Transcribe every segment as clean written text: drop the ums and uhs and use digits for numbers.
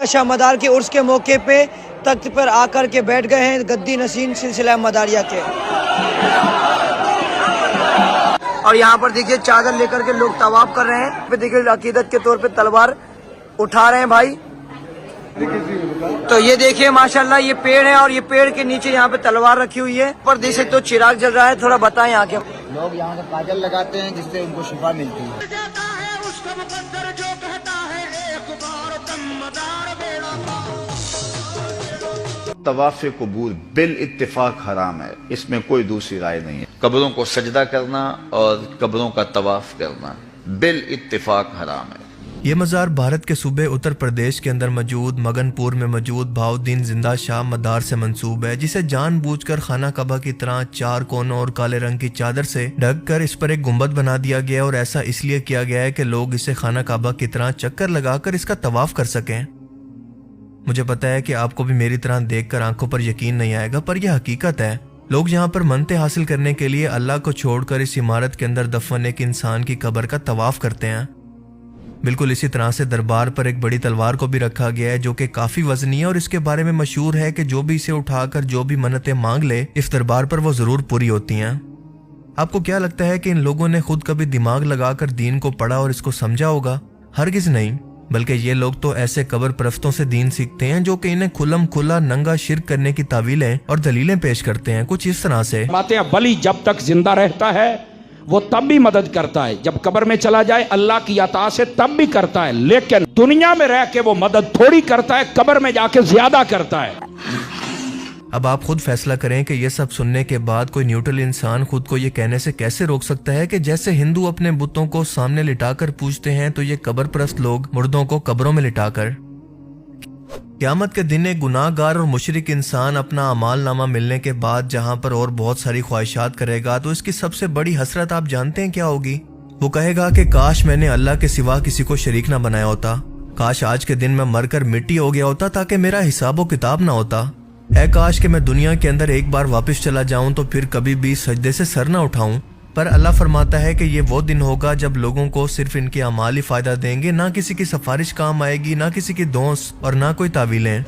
شاہ مدار کے عرس کے موقع پہ تخت پر آ کر کے بیٹھ گئے ہیں گدی نشین سلسلہ مداریہ کے. اور یہاں پر دیکھیے چادر لے کر کے لوگ طواف کر رہے ہیں. پھر دیکھیے عقیدت کے طور پہ تلوار اٹھا رہے ہیں بھائی. تو یہ دیکھیے ماشاءاللہ یہ پیڑ ہے اور یہ پیڑ کے نیچے یہاں پہ تلوار رکھی ہوئی ہے. پر دیکھ سکتے ہو چراغ جل رہا ہے. تھوڑا بتائیں یہاں کے لوگ یہاں سے کاجل لگاتے ہیں جس سے ان کو شفا ملتی ہے. طواف قبور بالاتفاق حرام ہے، اس میں کوئی دوسری رائے نہیں ہے. قبروں کو سجدہ کرنا اور قبروں کا طواف کرنا بالاتفاق حرام ہے. یہ مزار بھارت کے صوبے اتر پردیش کے اندر موجود مگن پور میں موجود بہاؤالدین زندہ شاہ مدار سے منسوب ہے، جسے جان بوجھ کر خانہ کعبہ کی طرح 4 کونوں اور کالے رنگ کی چادر سے ڈھک کر اس پر ایک گنبد بنا دیا گیا، اور ایسا اس لیے کیا گیا ہے کہ لوگ اسے خانہ کعبہ کی طرح چکر لگا کر اس کا طواف کر سکیں. مجھے پتا ہے کہ آپ کو بھی میری طرح دیکھ کر آنکھوں پر یقین نہیں آئے گا، پر یہ حقیقت ہے. لوگ یہاں پر منتیں حاصل کرنے کے لیے اللہ کو چھوڑ کر اس عمارت کے اندر دفن ایک انسان کی قبر کا طواف کرتے ہیں. بالکل اسی طرح سے دربار پر ایک بڑی تلوار کو بھی رکھا گیا ہے جو کہ کافی وزنی ہے، اور اس کے بارے میں مشہور ہے کہ جو بھی اسے اٹھا کر جو بھی منتیں مانگ لے اس دربار پر وہ ضرور پوری ہوتی ہیں. آپ کو کیا لگتا ہے کہ ان لوگوں نے خود کبھی دماغ لگا کر دین کو پڑھا اور اس کو سمجھا ہوگا؟ ہرگز نہیں، بلکہ یہ لوگ تو ایسے قبر پرستوں سے دین سیکھتے ہیں جو کہ انہیں کھلم کھلا ننگا شرک کرنے کی تعویلیں اور دلیلیں پیش کرتے ہیں. کچھ اس طرح سے باتیں. ولی جب تک زندہ رہتا ہے وہ تب بھی مدد کرتا ہے، جب قبر میں چلا جائے اللہ کی عطا سے تب بھی کرتا ہے، لیکن دنیا میں رہ کے وہ مدد تھوڑی کرتا ہے، قبر میں جا کے زیادہ کرتا ہے. اب آپ خود فیصلہ کریں کہ یہ سب سننے کے بعد کوئی نیوٹرل انسان خود کو یہ کہنے سے کیسے روک سکتا ہے کہ جیسے ہندو اپنے بتوں کو سامنے لٹا کر پوجتے ہیں تو یہ قبر پرست لوگ مردوں کو قبروں میں لٹا کر. قیامت کے دن ایک گناہ گار اور مشرک انسان اپنا اعمال نامہ ملنے کے بعد جہاں پر اور بہت ساری خواہشات کرے گا تو اس کی سب سے بڑی حسرت آپ جانتے ہیں کیا ہوگی؟ وہ کہے گا کہ کاش میں نے اللہ کے سوا کسی کو شریک نہ بنایا ہوتا، کاش آج کے دن میں مر کر مٹی ہو گیا ہوتا تاکہ میرا حساب و کتاب نہ ہوتا. اے کاش کہ میں دنیا کے اندر ایک بار واپس چلا جاؤں تو پھر کبھی بھی سجدے سے سر نہ اٹھاؤں. پر اللہ فرماتا ہے کہ یہ وہ دن ہوگا جب لوگوں کو صرف ان کے اعمال ہی فائدہ دیں گے، نہ کسی کی سفارش کام آئے گی، نہ کسی کی دوست اور نہ کوئی تعویلیں.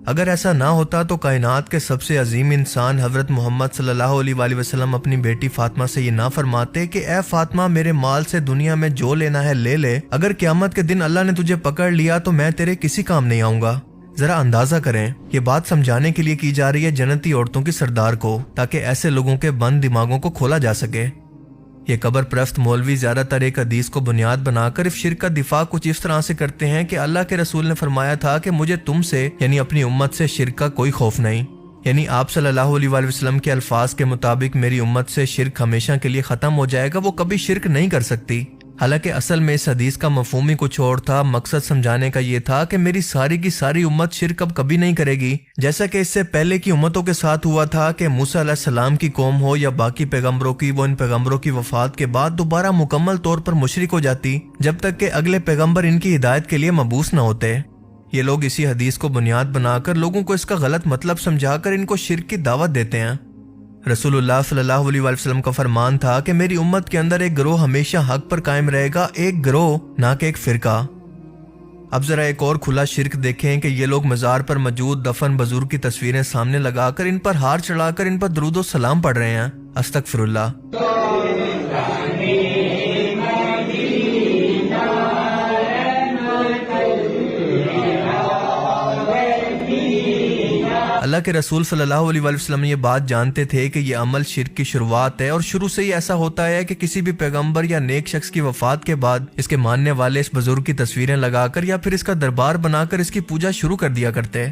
اگر ایسا نہ ہوتا تو کائنات کے سب سے عظیم انسان حضرت محمد صلی اللہ علیہ وآلہ وسلم اپنی بیٹی فاطمہ سے یہ نہ فرماتے کہ اے فاطمہ میرے مال سے دنیا میں جو لینا ہے لے لے، اگر قیامت کے دن اللہ نے تجھے پکڑ لیا تو میں تیرے کسی کام نہیں آؤں گا. ذرا اندازہ کریں، یہ بات سمجھانے کے لیے کی جا رہی ہے جنتی عورتوں کی سردار کو، تاکہ ایسے لوگوں کے بند دماغوں کو کھولا جا سکے. یہ قبر پرست مولوی زیادہ تر ایک حدیث کو بنیاد بنا کر اس شرک کا دفاع کچھ اس طرح سے کرتے ہیں کہ اللہ کے رسول نے فرمایا تھا کہ مجھے تم سے یعنی اپنی امت سے شرک کا کوئی خوف نہیں. یعنی آپ صلی اللہ علیہ وآلہ وسلم کے الفاظ کے مطابق میری امت سے شرک ہمیشہ کے لیے ختم ہو جائے گا، وہ کبھی شرک نہیں کر سکتی. حالانکہ اصل میں اس حدیث کا مفہوم ہی کچھ اور تھا. مقصد سمجھانے کا یہ تھا کہ میری ساری کی ساری امت شرک اب کبھی نہیں کرے گی، جیسا کہ اس سے پہلے کی امتوں کے ساتھ ہوا تھا کہ موسیٰ علیہ السلام کی قوم ہو یا باقی پیغمبروں کی، وہ ان پیغمبروں کی وفات کے بعد دوبارہ مکمل طور پر مشرک ہو جاتی جب تک کہ اگلے پیغمبر ان کی ہدایت کے لیے مبعوث نہ ہوتے. یہ لوگ اسی حدیث کو بنیاد بنا کر لوگوں کو اس کا غلط مطلب سمجھا کر ان کو شرک کی دعوت دیتے ہیں. رسول اللہ صلی اللہ علیہ وآلہ وسلم کا فرمان تھا کہ میری امت کے اندر ایک گروہ ہمیشہ حق پر قائم رہے گا، ایک گروہ نہ کہ ایک فرقہ. اب ذرا ایک اور کھلا شرک دیکھیں کہ یہ لوگ مزار پر موجود دفن بزرگ کی تصویریں سامنے لگا کر ان پر ہار چڑھا کر ان پر درود و سلام پڑھ رہے ہیں. استغفر اللہ. اللہ کے رسول صلی اللہ علیہ وآلہ وسلم یہ بات جانتے تھے کہ یہ عمل شرک کی شروعات ہے، اور شروع سے ہی ایسا ہوتا ہے کہ کسی بھی پیغمبر یا نیک شخص کی وفات کے بعد اس کے ماننے والے اس بزرگ کی تصویریں لگا کر یا پھر اس کا دربار بنا کر اس کی پوجا شروع کر دیا کرتے.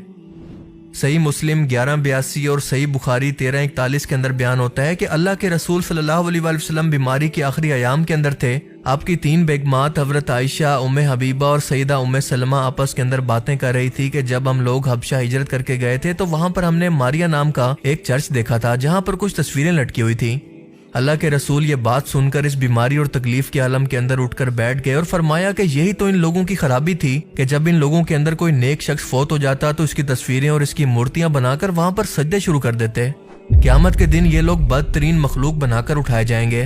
صحیح مسلم 1182 اور صحیح بخاری 1341 کے اندر بیان ہوتا ہے کہ اللہ کے رسول صلی اللہ علیہ وآلہ وسلم بیماری کے آخری ایام کے اندر تھے. آپ کی 3 بیگمات حضرت عائشہ، ام حبیبہ اور سیدہ ام سلمہ آپس کے اندر باتیں کر رہی تھی کہ جب ہم لوگ حبشہ ہجرت کر کے گئے تھے تو وہاں پر ہم نے ماریا نام کا ایک چرچ دیکھا تھا جہاں پر کچھ تصویریں لٹکی ہوئی تھی. اللہ کے رسول یہ بات سن کر اس بیماری اور تکلیف کے عالم کے اندر اٹھ کر بیٹھ گئے اور فرمایا کہ یہی تو ان لوگوں کی خرابی تھی کہ جب ان لوگوں کے اندر کوئی نیک شخص فوت ہو جاتا تو اس کی تصویریں اور اس کی مورتیاں بنا کر وہاں پر سجدے شروع کر دیتے. قیامت کے دن یہ لوگ بدترین مخلوق بنا کر اٹھائے جائیں گے.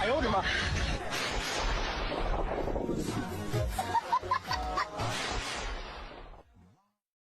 哎呦我的妈！